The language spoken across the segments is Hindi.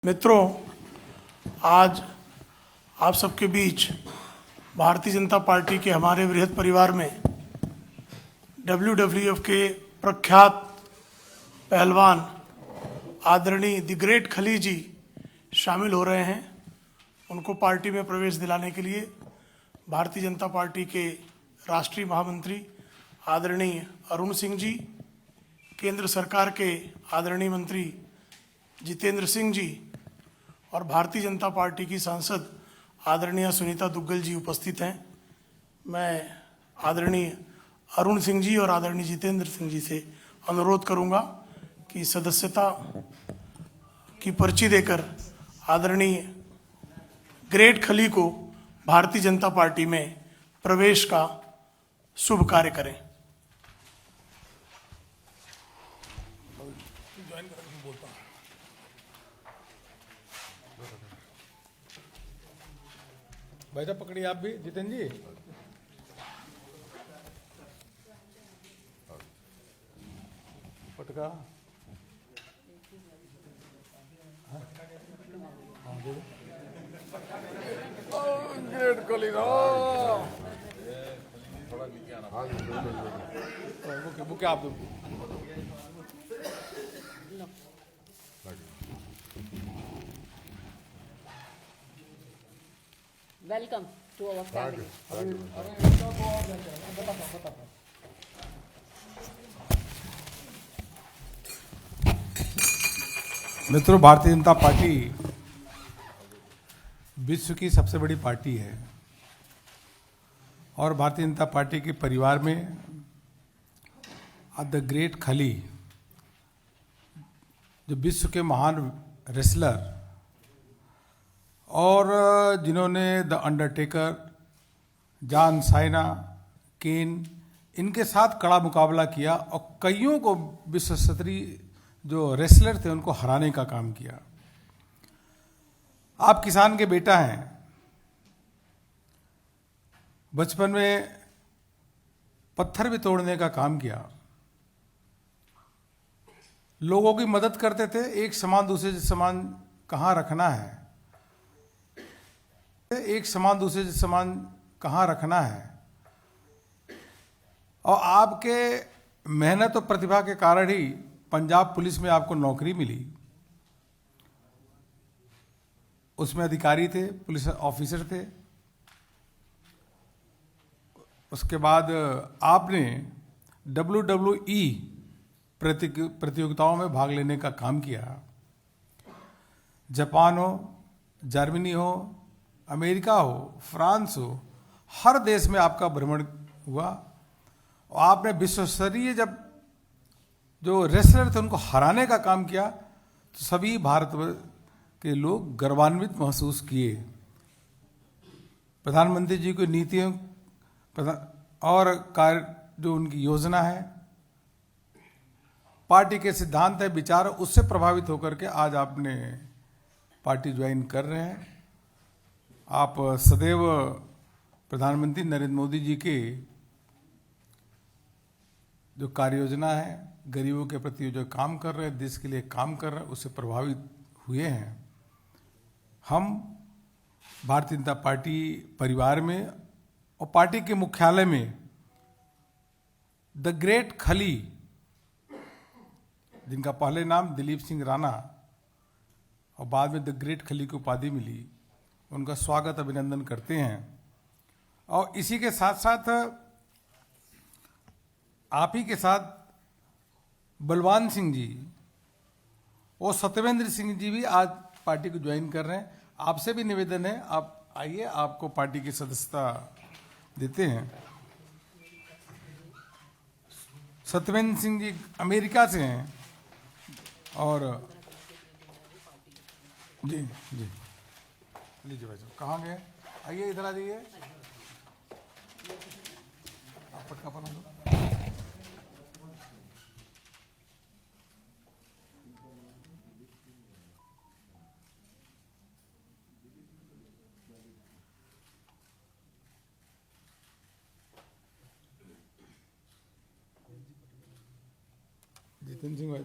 मित्रों, आज आप सबके बीच भारतीय जनता पार्टी के हमारे वृहद परिवार में WWF के प्रख्यात पहलवान आदरणीय द ग्रेट खली जी शामिल हो रहे हैं। उनको पार्टी में प्रवेश दिलाने के लिए भारतीय जनता पार्टी के राष्ट्रीय महामंत्री आदरणीय अरुण सिंह जी, केंद्र सरकार के आदरणीय मंत्री जितेंद्र सिंह जी और भारतीय जनता पार्टी की सांसद आदरणीय सुनीता दुग्गल जी उपस्थित हैं। मैं आदरणीय अरुण सिंह जी और आदरणीय जितेंद्र सिंह जी से अनुरोध करूंगा कि सदस्यता की पर्ची देकर आदरणीय ग्रेट खली को भारतीय जनता पार्टी में प्रवेश का शुभ कार्य करें। भाई साहब पकड़िए, आप भी जितेंद्र जी। पटका ग्रेट कोहली बुके आप दो। Welcome to our family. मित्रों, भारतीय जनता पार्टी विश्व की सबसे बड़ी पार्टी है और भारतीय जनता पार्टी के परिवार में द ग्रेट खली, जो विश्व के महान रेसलर और जिन्होंने द अंडरटेकर, जॉन साइना, केन, इनके साथ कड़ा मुकाबला किया और कईयों को विश्व स्तरीय जो रेसलर थे उनको हराने का काम किया। आप किसान के बेटा हैं। बचपन में पत्थर भी तोड़ने का काम किया, लोगों की मदद करते थे। एक सामान दूसरे सामान कहाँ रखना है, एक सामान दूसरे सामान कहाँ रखना है, और आपके मेहनत और प्रतिभा के कारण ही पंजाब पुलिस में आपको नौकरी मिली। उसमें अधिकारी थे, पुलिस ऑफिसर थे। उसके बाद आपने WWE प्रतियोगिताओं में भाग लेने का काम किया। जापान हो, जर्मनी हो, अमेरिका हो, फ्रांस हो, हर देश में आपका भ्रमण हुआ और आपने विश्व स्तरीय जब जो रेसलर थे उनको हराने का काम किया तो सभी भारत के लोग गर्वान्वित महसूस किए। प्रधानमंत्री जी की नीतियों और कार्य, जो उनकी योजना है, पार्टी के सिद्धांत है, विचार, उससे प्रभावित होकर के आज आपने पार्टी ज्वाइन कर रहे हैं। आप सदैव प्रधानमंत्री नरेंद्र मोदी जी के जो कार्य योजना है, गरीबों के प्रति जो काम कर रहे हैं, देश के लिए काम कर रहे हैं, उससे प्रभावित हुए हैं। हम भारतीय जनता पार्टी परिवार में और पार्टी के मुख्यालय में द ग्रेट खली, जिनका पहले नाम दिलीप सिंह राणा और बाद में द ग्रेट खली की उपाधि मिली, उनका स्वागत अभिनंदन करते हैं। और इसी के साथ साथ आप ही के साथ बलवान सिंह जी और सत्यवेंद्र सिंह जी भी आज पार्टी को ज्वाइन कर रहे हैं। आपसे भी निवेदन है, आप आइए, आपको पार्टी की सदस्यता देते हैं। सत्यवेंद्र सिंह जी अमेरिका से हैं और जी जी लीजिए भाई साहब, कहाँ गए? आइए, इधर आ जाइए। आप पटका पहना दो। जितेंद्र सिंह भाई,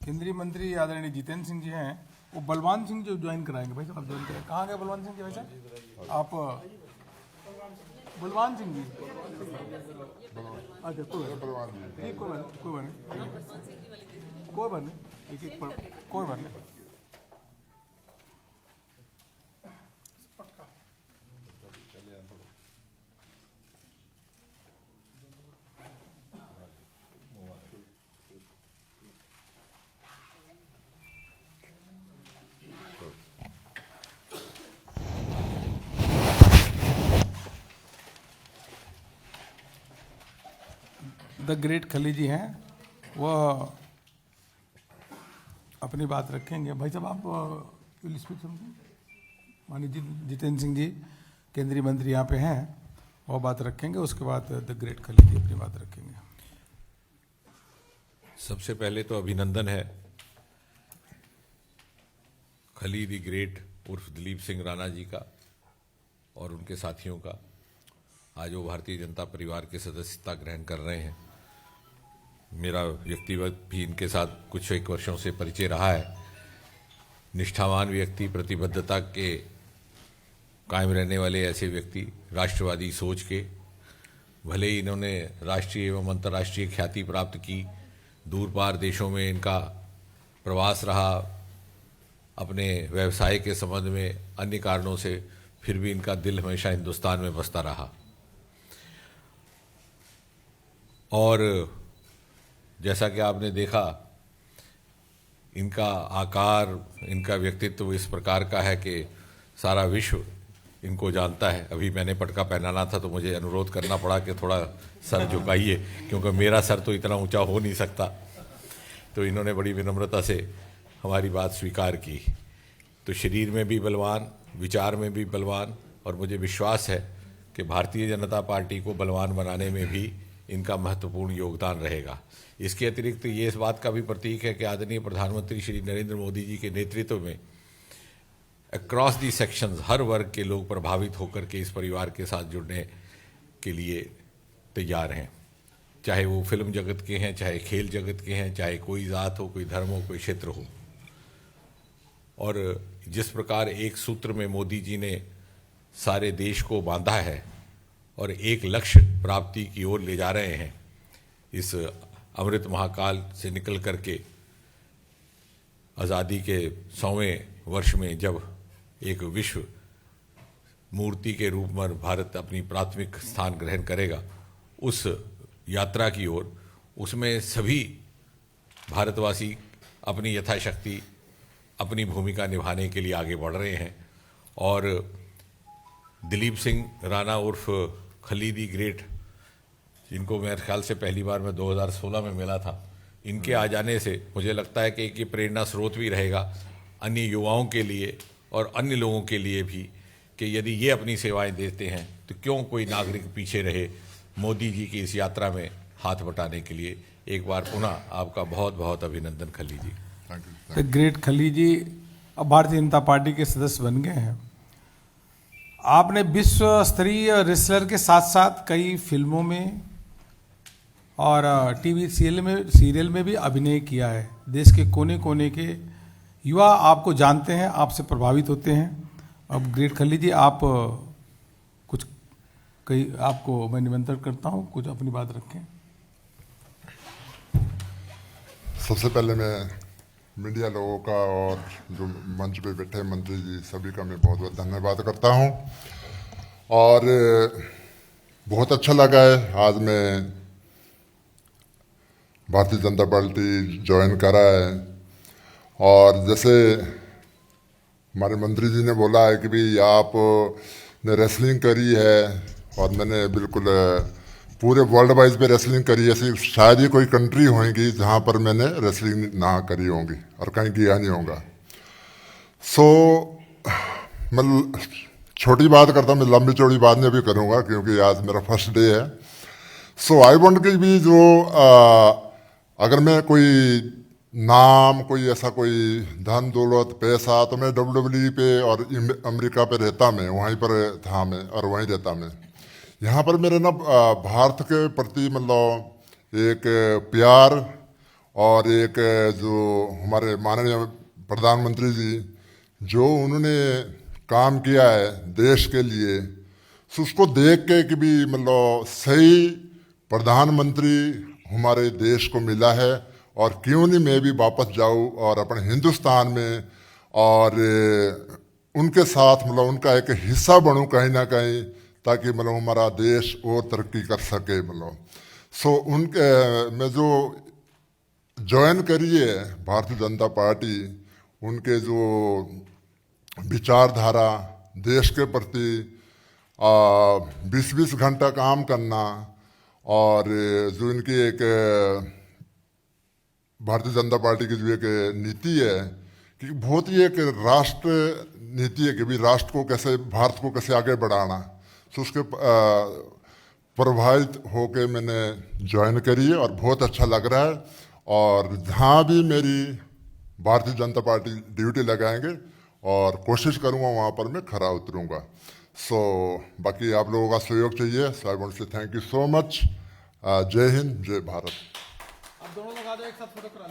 केंद्रीय मंत्री आदरणीय जितेंद्र सिंह जी हैं। वो बलवान सिंह जो ज्वाइन कराएंगे भाई साहब, आप ज्वाइन कराएंगे। कहाँ गए बलवान सिंह जी भाई साहब? आप बलवान सिंह जी, अच्छा कोई बात नहीं, कोई बात नहीं, कोई बात नहीं, एक एक कोई बात नहीं। द ग्रेट खली जी हैं, वह अपनी बात रखेंगे। भाई साहब आप विल स्पीक समथिंग। माननीय जितेंद्र सिंह जी केंद्रीय मंत्री यहाँ पे हैं, वो बात रखेंगे, उसके बाद द ग्रेट खली जी अपनी बात रखेंगे। सबसे पहले तो अभिनंदन है खली द ग्रेट उर्फ दिलीप सिंह राणा जी का और उनके साथियों का। आज वो भारतीय जनता परिवार के सदस्यता ग्रहण कर रहे हैं। मेरा व्यक्तिगत भी इनके साथ कुछ एक वर्षों से परिचय रहा है। निष्ठावान व्यक्ति, प्रतिबद्धता के कायम रहने वाले ऐसे व्यक्ति, राष्ट्रवादी सोच के, भले ही इन्होंने राष्ट्रीय एवं अंतर्राष्ट्रीय ख्याति प्राप्त की, दूर पार देशों में इनका प्रवास रहा, अपने व्यवसाय के संबंध में अन्य कारणों से, फिर भी इनका दिल हमेशा हिंदुस्तान में बसता रहा। और जैसा कि आपने देखा, इनका आकार, इनका व्यक्तित्व इस प्रकार का है कि सारा विश्व इनको जानता है। अभी मैंने पटका पहनाना था तो मुझे अनुरोध करना पड़ा कि थोड़ा सर झुकाइए, क्योंकि मेरा सर तो इतना ऊंचा हो नहीं सकता। तो इन्होंने बड़ी विनम्रता से हमारी बात स्वीकार की। तो शरीर में भी बलवान, विचार में भी बलवान, और मुझे विश्वास है कि भारतीय जनता पार्टी को बलवान बनाने में भी इनका महत्वपूर्ण योगदान रहेगा। इसके अतिरिक्त ये इस बात का भी प्रतीक है कि आदरणीय प्रधानमंत्री श्री नरेंद्र मोदी जी के नेतृत्व में अक्रॉस दी सेक्शंस, हर वर्ग के लोग प्रभावित होकर के इस परिवार के साथ जुड़ने के लिए तैयार हैं। चाहे वो फिल्म जगत के हैं, चाहे खेल जगत के हैं, चाहे कोई जात हो, कोई धर्म हो, कोई क्षेत्र हो। और जिस प्रकार एक सूत्र में मोदी जी ने सारे देश को बांधा है और एक लक्ष्य प्राप्ति की ओर ले जा रहे हैं, इस अमृत महाकाल से निकल करके आज़ादी के 100वें वर्ष में जब एक विश्व मूर्ति के रूप में भारत अपनी प्राथमिक स्थान ग्रहण करेगा, उस यात्रा की ओर, उसमें सभी भारतवासी अपनी यथाशक्ति अपनी भूमिका निभाने के लिए आगे बढ़ रहे हैं। और दिलीप सिंह राणा उर्फ खली द ग्रेट, जिनको मेरे ख्याल से पहली बार मैं 2016 में मिला था, इनके आ जाने से मुझे लगता है कि एक प्रेरणा स्रोत भी रहेगा अन्य युवाओं के लिए और अन्य लोगों के लिए भी, कि यदि ये अपनी सेवाएं देते हैं तो क्यों कोई नागरिक पीछे रहे मोदी जी की इस यात्रा में हाथ बटाने के लिए। एक बार पुनः आपका बहुत बहुत अभिनंदन खली जी। द ग्रेट खली जी अब भारतीय जनता पार्टी के सदस्य बन गए हैं। आपने विश्व स्तरीय रेसलर के साथ साथ कई फिल्मों में और टीवी सीरियल में भी अभिनय किया है। देश के कोने कोने के युवा आपको जानते हैं, आपसे प्रभावित होते हैं। अब ग्रेट खली जी, आप कुछ आपको मैं निमंत्रण करता हूं, कुछ अपनी बात रखें। सबसे पहले मैं मीडिया लोगों का और जो मंच पे बैठे मंत्री जी सभी का मैं बहुत बहुत धन्यवाद करता हूं। और बहुत अच्छा लगा है आज मैं भारतीय जनता पार्टी ज्वाइन करा है। और जैसे हमारे मंत्री जी ने बोला है कि भाई आपने रेसलिंग करी है, और मैंने बिल्कुल पूरे वर्ल्ड वाइज पे रेसलिंग करी है। ऐसी शायद ही कोई कंट्री होगी जहाँ पर मैंने रेसलिंग ना करी होगी और कहीं किया नहीं होगा। सो मैं छोटी बात करता हूँ, मैं लंबी चौड़ी बात नहीं अभी करूँगा क्योंकि आज मेरा फर्स्ट डे है। सो आई वांट कि भी जो अगर मैं कोई नाम, कोई ऐसा कोई धन दौलत पैसा, तो मैं WWE पे और अमेरिका पे रहता, मैं वहीं पर था मैं और वहीं रहता मैं। यहाँ पर मेरे ना भारत के प्रति मतलब एक प्यार और एक जो हमारे माननीय प्रधानमंत्री जी जो उन्होंने काम किया है देश के लिए, सो उसको देख के कि भी मतलब सही प्रधानमंत्री हमारे देश को मिला है, और क्यों नहीं मैं भी वापस जाऊं और अपने हिंदुस्तान में और उनके साथ मतलब उनका एक हिस्सा बनूं कहीं ना कहीं, ताकि मतलब हमारा देश और तरक्की कर सके। मतलब सो उनके मैं जो ज्वाइन करी है भारतीय जनता पार्टी, उनके जो विचारधारा देश के प्रति 20-20 घंटा काम करना, और जो इनकी एक भारतीय जनता पार्टी की जो एक नीति है कि बहुत ही एक राष्ट्र नीति है कि भी राष्ट्र को कैसे, भारत को कैसे आगे बढ़ाना, तो उसके प्रभावित होके मैंने ज्वाइन करी है और बहुत अच्छा लग रहा है। और जहाँ भी मेरी भारतीय जनता पार्टी ड्यूटी लगाएंगे और कोशिश करूँगा वहाँ पर मैं खरा उतरूँगा। सो बाकी आप लोगों का सहयोग चाहिए। So I want say thank you so much. जय हिंद, जय भारत। अब दोनों लोग आ जाओ एक साथ फोटो करा लें।